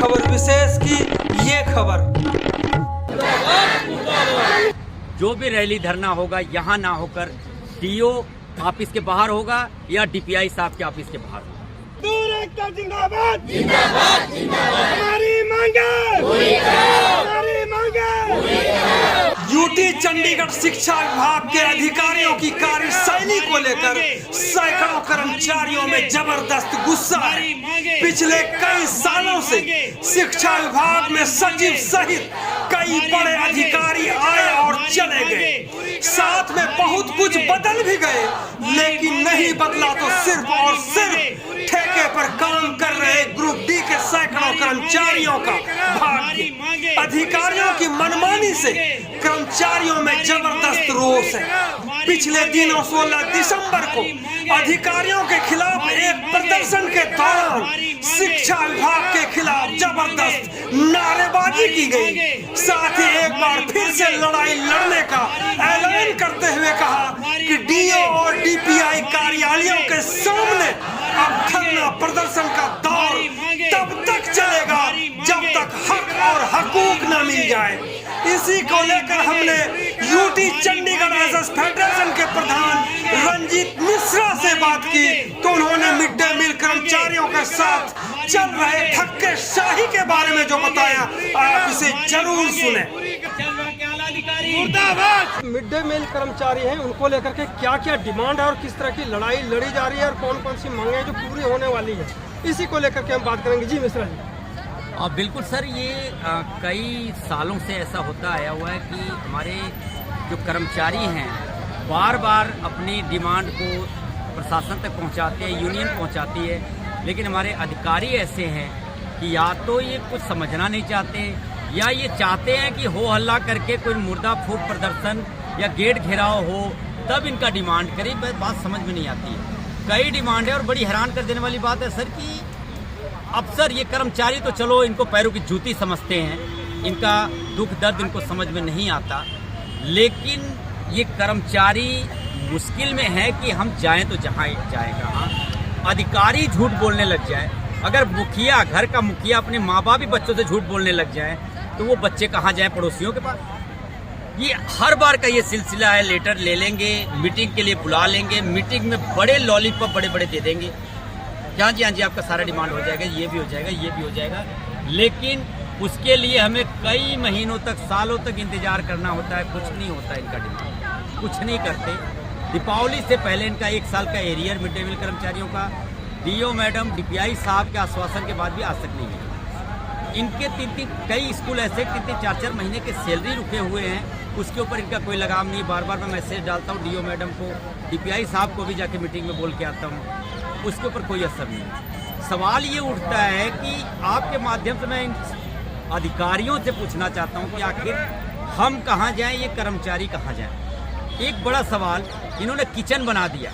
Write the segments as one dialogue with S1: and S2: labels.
S1: खबर विशेष की ये खबर।
S2: जो भी रैली धरना होगा यहाँ ना होकर डीओ ऑफिस के बाहर होगा या डीपीआई साहब के ऑफिस के बाहर होगा।
S3: जिंदाबाद जिंदाबाद जिंदाबाद, हमारी मांगे हमारी मांगे।
S1: यूटी चंडीगढ़ शिक्षा विभाग के अधिकारियों की कार्यशैली को लेकर सैकड़ों कर्मचारियों में जबरदस्त गुस्सा है। पिछले कई सालों से शिक्षा विभाग में सचिव सहित कई बड़े अधिकारी आए और चले गए, साथ में बहुत कुछ बदल भी गए, लेकिन नहीं बदला तो सिर्फ और सिर्फ ठेके पर काम कर रहे ग्रुप डी के सैकड़ों कर्मचारियों का भाग्य। अधिकारियों की मनमानी से कर्मचारियों में जबरदस्त रोष है। पिछले दिनों 16 दिसंबर को अधिकारियों के खिलाफ एक प्रदर्शन के दौरान शिक्षा विभाग के खिलाफ जबरदस्त नारेबाजी की गई। साथ ही एक बार फिर से लड़ाई लड़ने का ऐलान करते हुए कहा कि डीओ और डीपीआई कार्यालयों के सामने अब धरना प्रदर्शन का दौर तब तक चलेगा जब तक हक और हकूक न मिल जाए। इसी को लेकर हमने यूटी चंडीगढ़ एसएस फेडरेशन के प्रधान रंजीत मिश्रा से बात की, तो उन्होंने मिड डे मील कर्मचारियों के साथ चल रहे धक्केशाही के बारे में जो बताया, आप इसे जरूर सुने।
S4: मिड डे मील कर्मचारी हैं, उनको लेकर के क्या क्या डिमांड है और किस तरह की लड़ाई लड़ी जा रही है और कौन कौन सी मांगे जो पूरी होने वाली है, इसी को लेकर के हम बात करेंगे। जी मिश्रा जी।
S2: बिल्कुल सर, ये कई सालों से ऐसा होता आया हुआ है कि हमारे जो कर्मचारी हैं बार बार अपनी डिमांड को प्रशासन तक पहुंचाते हैं, यूनियन पहुंचाती है, लेकिन हमारे अधिकारी ऐसे हैं कि या तो ये कुछ समझना नहीं चाहते या ये चाहते हैं कि हो हल्ला करके कोई मुर्दा फूट प्रदर्शन या गेट घेराव हो तब इनका डिमांड करें। बात समझ में नहीं आती है। कई डिमांड है और बड़ी हैरान कर देने वाली बात है सर कि अफसर ये कर्मचारी तो चलो इनको पैरों की जूती समझते हैं, इनका दुख दर्द इनको समझ में नहीं आता, लेकिन ये कर्मचारी मुश्किल में है कि हम जाएं तो जहाँ जाएगा। हाँ, अधिकारी झूठ बोलने लग जाए, अगर मुखिया घर का मुखिया अपने माँ बाप भी बच्चों से झूठ बोलने लग जाए तो वो बच्चे कहाँ जाएं? पड़ोसियों के पास। ये हर बार का ये सिलसिला है। लेटर ले लेंगे, मीटिंग के लिए बुला लेंगे, मीटिंग में बड़े लॉलीपॉप बड़े बड़े दे देंगे, हाँ जी आपका सारा डिमांड हो जाएगा, ये भी हो जाएगा, ये भी हो जाएगा, लेकिन उसके लिए हमें कई महीनों तक सालों तक इंतजार करना होता है। कुछ नहीं होता इनका डिमांड, कुछ नहीं करते। दीपावली से पहले इनका 1 साल का एरियर मिड डे मील कर्मचारियों का डीओ मैडम डीपीआई साहब के आश्वासन के बाद भी आज तक नहीं मिला। इनके कई स्कूल ऐसे 3-4 महीने के सैलरी रुके हुए हैं, उसके ऊपर इनका कोई लगाम नहीं। बार बार मैं मैसेज डालता हूँ डीओ मैडम को, डीपीआई साहब को भी जाके मीटिंग में बोल के आता हूँ, उसके ऊपर कोई असर नहीं। सवाल ये उठता है कि आपके माध्यम से मैं इन अधिकारियों से पूछना चाहता हूँ कि आखिर हम कहाँ जाएं, ये कर्मचारी कहाँ जाएं। एक बड़ा सवाल, इन्होंने किचन बना दिया,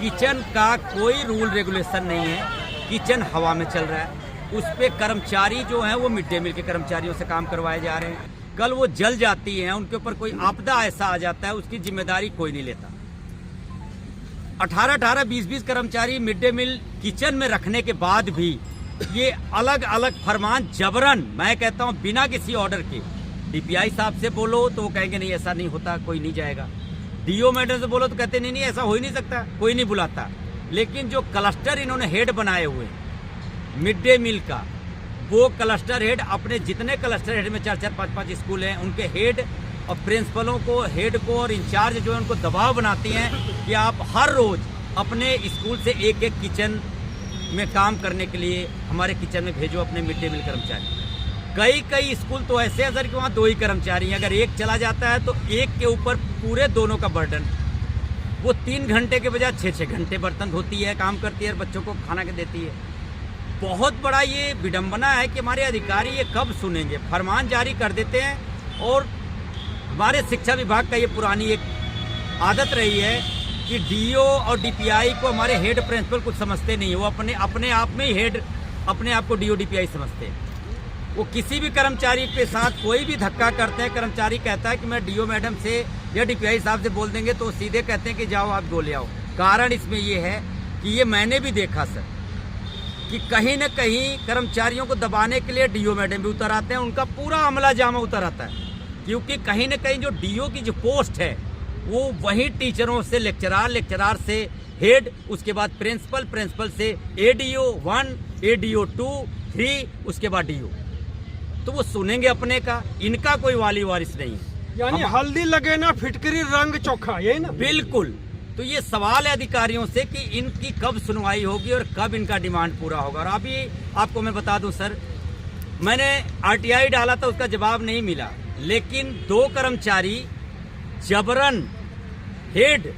S2: किचन का कोई रूल रेगुलेशन नहीं है, किचन हवा में चल रहा है, उस पे कर्मचारी जो हैं वो मिड डे मील के कर्मचारियों से काम करवाए जा रहे हैं। कल वो जल जाती हैं, उनके ऊपर कोई आपदा ऐसा आ जाता है, उसकी जिम्मेदारी कोई नहीं लेता। 18-18, 20-20 कर्मचारी मिड डे मील किचन में रखने के बाद भी ये अलग अलग फरमान जबरन, मैं कहता हूँ बिना किसी ऑर्डर के, डीपीआई साहब से बोलो तो वो कहेंगे नहीं ऐसा नहीं होता, कोई नहीं जाएगा। डीओ मैडम से बोलो तो कहते नहीं ऐसा हो ही नहीं सकता, कोई नहीं बुलाता। लेकिन जो क्लस्टर इन्होंने हेड बनाए हुए मिड डे मील का, वो क्लस्टर हेड अपने जितने क्लस्टर हेड में 4-4, 5-5 स्कूल हैं, उनके हेड और प्रिंसिपलों को, हेड को और इंचार्ज जो है उनको दबाव बनाती हैं कि आप हर रोज अपने स्कूल से एक किचन में काम करने के लिए हमारे किचन में भेजो अपने मिड डे मील कर्मचारी। कई स्कूल तो ऐसे हैं सर कि वहाँ 2 ही कर्मचारी हैं, अगर एक चला जाता है तो एक के ऊपर पूरे दोनों का बर्डन। वो 3 घंटे के बजाय 6-6 घंटे बर्तन धोती है, काम करती है, बच्चों को खाना के देती है। बहुत बड़ा ये विडंबना है कि हमारे अधिकारी ये कब सुनेंगे। फरमान जारी कर देते हैं और हमारे शिक्षा विभाग का ये पुरानी एक आदत रही है कि डीओ और डीपीआई को हमारे हेड प्रिंसिपल कुछ समझते नहीं है, वो अपने आप में ही हेड अपने आप को डीओ डीपीआई समझते हैं। वो किसी भी कर्मचारी के साथ कोई भी धक्का करते हैं, कर्मचारी कहता है कि मैं डीओ मैडम से या डीपीआई साहब से बोल देंगे, तो सीधे कहते हैं कि जाओ आप बोले आओ। कारण इसमें ये है कि ये मैंने भी देखा सर, कि कहीं न कहीं कर्मचारियों को दबाने के लिए डीओ मैडम भी उतर आते हैं, उनका पूरा अमला जामा उतर आता है, क्योंकि कहीं न कहीं जो डीओ की जो पोस्ट है वो वही टीचरों से लेक्चरार, लेक्चरार से हेड, उसके बाद प्रिंसिपल, प्रिंसिपल से एडीओ 1, एडीओ 2, 3, उसके बाद डीओ। तो वो सुनेंगे अपने का, इनका कोई वाली वारिस नहीं है।
S4: यानी हल्दी लगे ना फिटकरी रंग चोखा, यही ना?
S2: बिल्कुल। तो ये सवाल है अधिकारियों से कि इनकी कब सुनवाई होगी और कब इनका डिमांड पूरा होगा। और अभी आपको मैं बता दूं सर, मैंने आरटीआई डाला था, उसका जवाब नहीं मिला, लेकिन 2 कर्मचारी जबरन head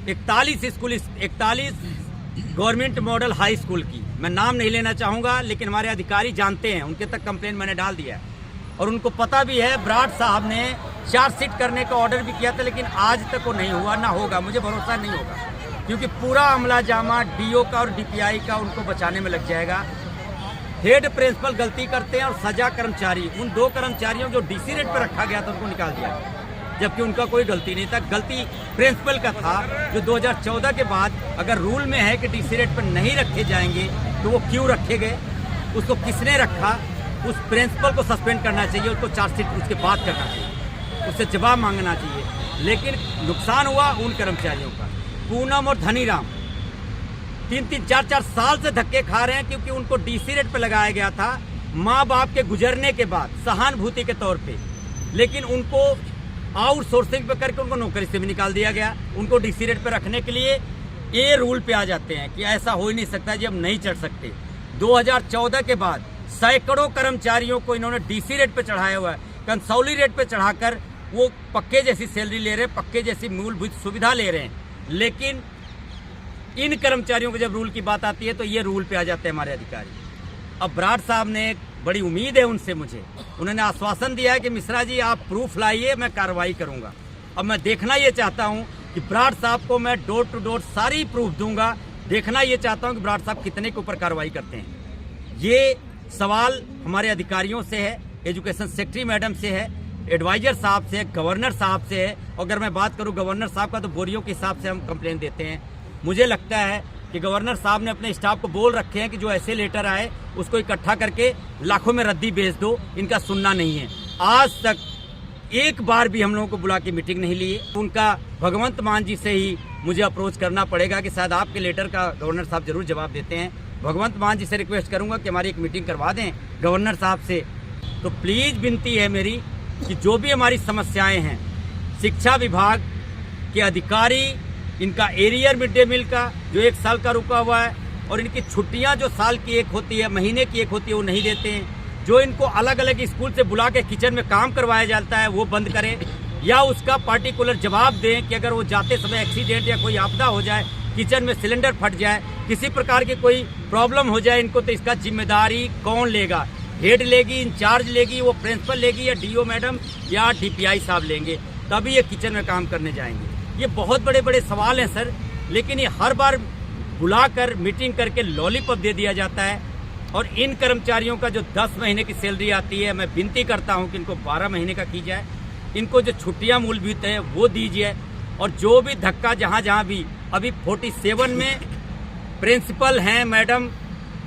S2: 41 government model high school की, मैं नाम नहीं लेना चाहूंगा, लेकिन हमारे अधिकारी जानते हैं, उनके तक कंप्लेन मैंने डाल दिया है और उनको पता भी है। ब्राड साहब ने चार्जशीट करने का ऑर्डर भी किया था, लेकिन आज तक वो नहीं हुआ, ना होगा, मुझे भरोसा नहीं होगा, क्योंकि पूरा अमला जामा डीओ का और डीपीआई का उनको बचाने में लग जाएगा। हेड प्रिंसिपल गलती करते हैं और सजा कर्मचारी, उन 2 कर्मचारियों जो डीसी रेट पर रखा गया था उनको निकाल दिया, जबकि उनका कोई गलती नहीं था। गलती प्रिंसिपल का था, जो 2014 के बाद अगर रूल में है कि डीसी रेट पर नहीं रखे जाएंगे तो वो क्यों रखे गए, उसको किसने रखा, उस प्रिंसिपल को सस्पेंड करना चाहिए, उसको चार्जशीट उसके बाद करना चाहिए, उससे जवाब मांगना चाहिए। लेकिन नुकसान हुआ उन कर्मचारियों का। पूनम और धनीराम 3-3, 4-4 साल से धक्के खा रहे हैं, क्योंकि उनको डीसी रेट पे लगाया गया था माँ बाप के गुजरने के बाद सहानुभूति के तौर पे, लेकिन उनको आउटसोर्सिंग पे करके उनको नौकरी से भी निकाल दिया गया। उनको डीसी रेट पे रखने के लिए ये रूल पे आ जाते हैं कि ऐसा हो ही नहीं सकता जी, हम नहीं चढ़ सकते। 2014 के बाद सैकड़ों कर्मचारियों को इन्होंने डीसी रेट पे चढ़ाया हुआ है, कंसौली रेट पे चढ़ाकर वो पक्के जैसी सैलरी ले रहे हैं, पक्के जैसी मूलभूत सुविधा ले रहे हैं। लेकिन इन कर्मचारियों को जब रूल की बात आती है तो ये रूल पे आ जाते हैं हमारे अधिकारी। अब ब्राड साहब ने, बड़ी उम्मीद है उनसे मुझे, उन्होंने आश्वासन दिया है कि मिश्रा जी आप प्रूफ लाइए, मैं कार्रवाई करूंगा। अब मैं देखना ये चाहता हूं कि ब्राड साहब को मैं डोर टू डोर सारी प्रूफ दूंगा, देखना ये चाहता हूं कि ब्राड साहब कितने के ऊपर कार्रवाई करते हैं। ये सवाल हमारे अधिकारियों से है, एजुकेशन सेक्रेटरी मैडम से है, एडवाइजर साहब से, गवर्नर साहब से है। अगर मैं बात करूं गवर्नर साहब का, तो बोरियों के हिसाब से हम कंप्लेन देते हैं। मुझे लगता है कि गवर्नर साहब ने अपने स्टाफ को बोल रखे हैं कि जो ऐसे लेटर आए उसको इकट्ठा करके लाखों में रद्दी भेज दो, इनका सुनना नहीं है। आज तक एक बार भी हम लोगों को बुला के मीटिंग नहीं ली। उनका भगवंत मान जी से ही मुझे अप्रोच करना पड़ेगा कि शायद आपके लेटर का गवर्नर साहब जरूर जवाब देते हैं। भगवंत मान जी से रिक्वेस्ट करूंगा कि हमारी एक मीटिंग करवा दें गवर्नर साहब से। तो प्लीज विनती है मेरी कि जो भी हमारी समस्याएं हैं, शिक्षा विभाग के अधिकारी, इनका एरियर मिड डे मील का जो 1 साल का रुका हुआ है, और इनकी छुट्टियां जो साल की एक होती है, महीने की एक होती है, वो नहीं देते हैं। जो इनको अलग अलग स्कूल से बुला के किचन में काम करवाया जाता है वो बंद करें, या उसका पार्टिकुलर जवाब दें कि अगर वो जाते समय एक्सीडेंट या कोई आपदा हो जाए, किचन में सिलेंडर फट जाए, किसी प्रकार की कोई प्रॉब्लम हो जाए इनको, तो इसका जिम्मेदारी कौन लेगा? हेड लेगी, इंचार्ज लेगी, वो प्रिंसिपल लेगी, या डीओ मैडम या डीपीआई साहब लेंगे, तभी ये किचन में काम करने जाएंगे। ये बहुत बड़े बड़े सवाल हैं सर, लेकिन ये हर बार बुलाकर मीटिंग करके लॉलीपॉप दे दिया जाता है। और इन कर्मचारियों का जो 10 महीने की सैलरी आती है, मैं विनती करता हूं कि इनको 12 महीने का की जाए। इनको जो छुट्टियां मूलभूत है वो दीजिए, और जो भी धक्का जहां जहां भी, अभी 47 में प्रिंसिपल हैं मैडम,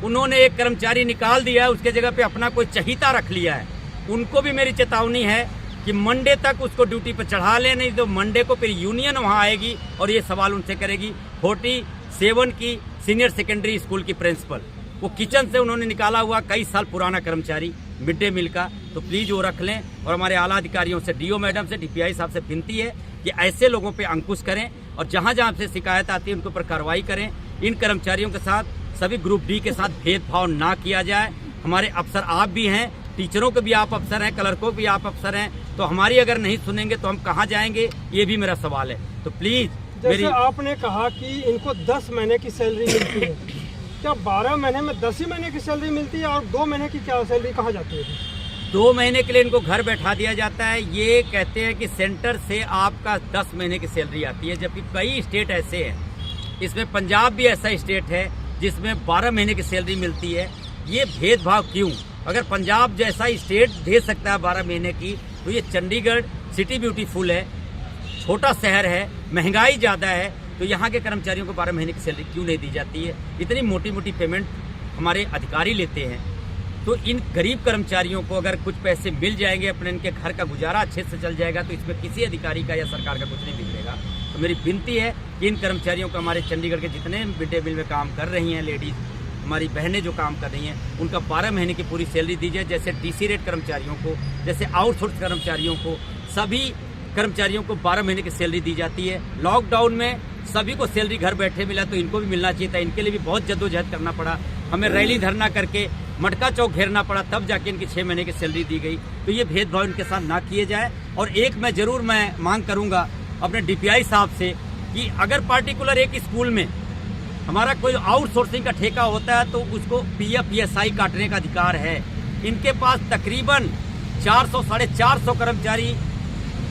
S2: उन्होंने एक कर्मचारी निकाल दिया है, उसके जगह पे अपना कोई चहीता रख लिया है। उनको भी मेरी चेतावनी है कि मंडे तक उसको ड्यूटी पर चढ़ा ले, नहीं तो मंडे को फिर यूनियन वहां आएगी और ये सवाल उनसे करेगी। 47 की सीनियर सेकेंडरी स्कूल की प्रिंसिपल, वो किचन से उन्होंने निकाला हुआ कई साल पुराना कर्मचारी मिड डे मील का, तो प्लीज वो रख लें। और हमारे आला अधिकारियों से, डीओ मैडम से, डीपीआई साहब से विनती है कि ऐसे लोगों पे अंकुश करें और जहां जहां से शिकायत आती है उनके ऊपर कार्रवाई करें। इन कर्मचारियों के साथ, सभी ग्रुप डी के साथ भेदभाव ना किया जाए। हमारे अफसर आप भी हैं, टीचरों के भी आप अफसर हैं, क्लर्कों के भी आप अफसर हैं, तो हमारी अगर नहीं सुनेंगे तो हम कहाँ जाएंगे, ये भी मेरा सवाल है। तो प्लीज
S4: जैसे आपने कहा कि इनको 10 महीने की सैलरी मिलती है, क्या 12 महीने में 10 ही महीने की सैलरी मिलती है, और 2 महीने की क्या सैलरी कहाँ जाती है?
S2: 2 महीने के लिए इनको घर बैठा दिया जाता है। ये कहते हैं कि सेंटर से आपका 10 महीने की सैलरी आती है, जबकि कई स्टेट ऐसे हैं, इसमें पंजाब भी ऐसा स्टेट है जिसमें 12 महीने की सैलरी मिलती है। ये भेदभाव क्यों? अगर पंजाब जैसा स्टेट दे सकता है 12 महीने की, तो ये चंडीगढ़ सिटी ब्यूटीफुल है, छोटा शहर है, महंगाई ज़्यादा है, तो यहाँ के कर्मचारियों को 12 महीने की सैलरी क्यों नहीं दी जाती है? इतनी मोटी मोटी पेमेंट हमारे अधिकारी लेते हैं। तो इन गरीब कर्मचारियों को अगर कुछ पैसे मिल जाएंगे, अपने इनके घर का गुजारा अच्छे से चल जाएगा, तो इसमें किसी अधिकारी का या सरकार का कुछ नहीं बिगड़ेगा। तो मेरी विनती है कि इन कर्मचारियों को, हमारे चंडीगढ़ के जितने मिड डे मील में काम कर रही हैं लेडीज़, हमारी बहनें जो काम कर रही हैं, उनका 12 महीने की पूरी सैलरी दी जाए। जैसे DC रेट कर्मचारियों को, जैसे आउटसोर्स कर्मचारियों को, सभी कर्मचारियों को 12 महीने की सैलरी दी जाती है। लॉकडाउन में सभी को सैलरी घर बैठे मिला, तो इनको भी मिलना चाहिए था। इनके लिए भी बहुत जद्दोजहद करना पड़ा, हमें रैली धरना करके मटका चौक घेरना पड़ा, तब जाके इनकी 6 महीने की सैलरी दी गई। तो ये भेदभाव इनके साथ ना किए जाए। और एक मैं मांग करूंगा अपने DPI साहब से कि अगर पार्टिकुलर एक स्कूल में हमारा कोई आउटसोर्सिंग का ठेका होता है तो उसको PF PSI काटने का अधिकार है। इनके पास तकरीबन 400-450 कर्मचारी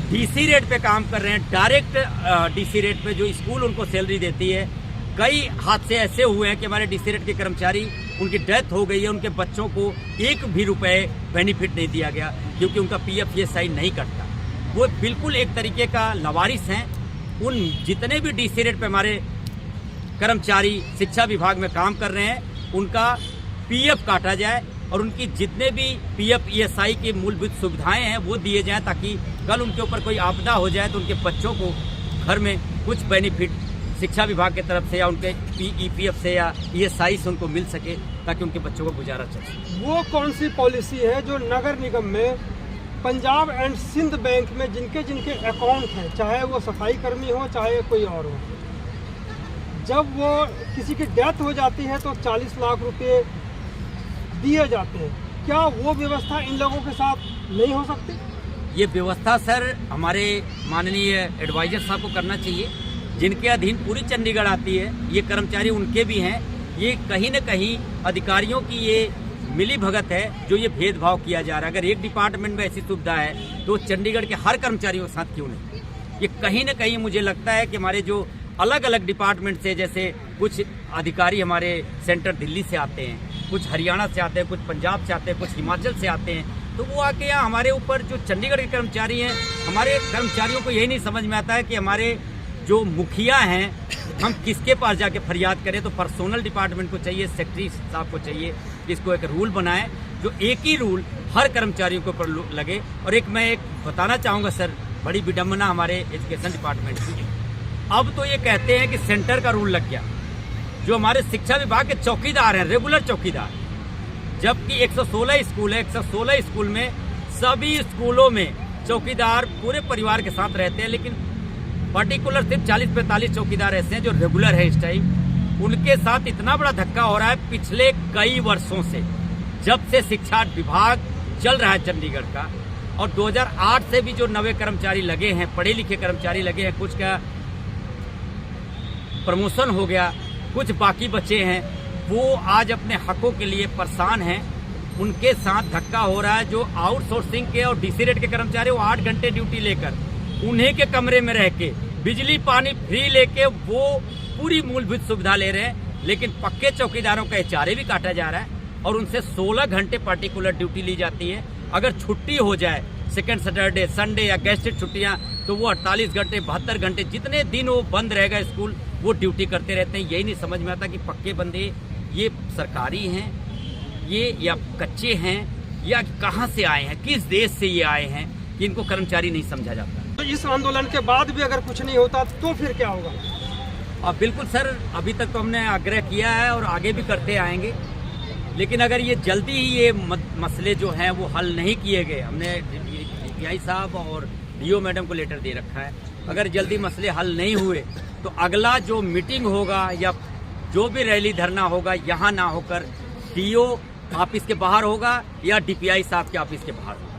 S2: DC रेट पे काम कर रहे हैं, डायरेक्ट DC रेट पे जो स्कूल उनको सैलरी देती है। कई हादसे ऐसे हुए हैं कि हमारे DC रेट के कर्मचारी, उनकी डेथ हो गई है, उनके बच्चों को एक भी रुपए बेनिफिट नहीं दिया गया क्योंकि उनका PF PSI नहीं कटता। वो बिल्कुल एक तरीके का लवारिस हैं। उन जितने भी DC रेट पे हमारे कर्मचारी शिक्षा विभाग में काम कर रहे हैं, उनका PF काटा जाए और उनकी जितने भी PF ESI की मूलभूत सुविधाएं हैं वो दिए जाएं, ताकि कल उनके ऊपर कोई आपदा हो जाए तो उनके बच्चों को घर में कुछ बेनिफिट शिक्षा विभाग की तरफ से या उनके EPF से या ESI से उनको मिल सके, ताकि उनके बच्चों का गुजारा चल सके।
S4: वो कौन सी पॉलिसी है जो नगर निगम में पंजाब एंड सिंध बैंक में जिनके अकाउंट हैं, चाहे वो सफाई कर्मी हो चाहे कोई और हो, जब वो किसी की डेथ हो जाती है तो 40 लाख रुपए दिए जाते हैं, क्या वो व्यवस्था इन लोगों के साथ नहीं हो सकती?
S2: ये व्यवस्था सर हमारे माननीय एडवाइजर साहब को करना चाहिए, जिनके अधीन पूरी चंडीगढ़ आती है। ये कर्मचारी उनके भी हैं। ये कहीं न कहीं अधिकारियों की ये मिली भगत है जो ये भेदभाव किया जा रहा है। अगर एक डिपार्टमेंट में ऐसी सुविधा है तो चंडीगढ़ के हर कर्मचारियों के साथ क्यों नहीं? ये कहीं न कहीं मुझे लगता है कि हमारे जो अलग अलग डिपार्टमेंट से, जैसे कुछ अधिकारी हमारे सेंटर दिल्ली से आते हैं, कुछ हरियाणा से आते हैं, कुछ पंजाब से आते हैं, कुछ हिमाचल से आते हैं, तो वो आके यहाँ हमारे ऊपर जो चंडीगढ़ के कर्मचारी हैं, हमारे कर्मचारियों को यही नहीं समझ में आता है कि हमारे जो मुखिया हैं हम किसके पास जाके फरियाद करें। तो पर्सनल डिपार्टमेंट को चाहिए, सेक्रेटरी साहब को चाहिए, इसको एक रूल बनाएं जो एक ही रूल हर कर्मचारियों के ऊपर लगे। और मैं एक बताना चाहूँगा सर, बड़ी विडम्बना हमारे एजुकेशन डिपार्टमेंट की, अब तो ये कहते हैं कि सेंटर का रूल लग गया। जो हमारे शिक्षा विभाग के चौकीदार हैं, रेगुलर चौकीदार, जबकि 116 स्कूल है, 116 स्कूल में सभी स्कूलों में चौकीदार पूरे परिवार के साथ रहते हैं, लेकिन पर्टिकुलर सिर्फ 40-45 चौकीदार ऐसे हैं जो रेगुलर है इस टाइम। उनके साथ इतना बड़ा धक्का हो रहा है पिछले कई वर्षों से, जब से शिक्षा विभाग चल रहा है चंडीगढ़ का। और 2008 से भी जो नए कर्मचारी लगे हैं, पढ़े लिखे कर्मचारी लगे हैं, कुछ का प्रमोशन हो गया, कुछ बाकी बचे हैं, वो आज अपने हकों के लिए परेशान हैं। उनके साथ धक्का हो रहा है। जो आउटसोर्सिंग के और DC रेट के कर्मचारी, वो 8 घंटे ड्यूटी लेकर उन्हीं के कमरे में रह के बिजली पानी फ्री लेके वो पूरी मूलभूत सुविधा ले रहे हैं, लेकिन पक्के चौकीदारों का HRA भी काटा जा रहा है और उनसे 16 घंटे पार्टिकुलर ड्यूटी ली जाती है। अगर छुट्टी हो जाए, सेकेंड सैटरडे, संडे या गेस्टेड छुट्टियां, तो वो 48 घंटे 72 घंटे जितने दिन वो बंद रहेगा स्कूल, वो ड्यूटी करते रहते हैं। यही नहीं समझ में आता कि पक्के बंदे ये सरकारी हैं ये या कच्चे हैं या कहाँ से आए हैं, किस देश से ये आए हैं, कि इनको कर्मचारी नहीं समझा जाता।
S4: तो इस आंदोलन के बाद भी अगर कुछ नहीं होता तो फिर क्या होगा?
S2: बिल्कुल सर, अभी तक तो हमने आग्रह किया है और आगे भी करते आएंगे, लेकिन अगर ये जल्दी ही ये मसले जो हैं वो हल नहीं किए गए, हमने DPI साहब और DO मैडम को लेटर दे रखा है, अगर जल्दी मसले हल नहीं हुए तो अगला जो मीटिंग होगा या जो भी रैली धरना होगा, यहाँ ना होकर DO ऑफिस के बाहर होगा या DPI साहब के ऑफिस के बाहर होगा।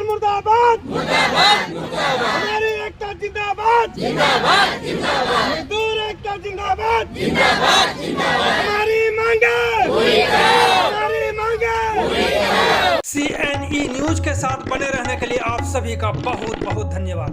S3: मुर्दाबाद, हमारी एकता जिंदाबाद, मजदूर एकता जिंदाबाद, हमारी मांगे, हमारी मांगे।
S1: CNE न्यूज के साथ बने रहने के लिए आप सभी का बहुत बहुत धन्यवाद।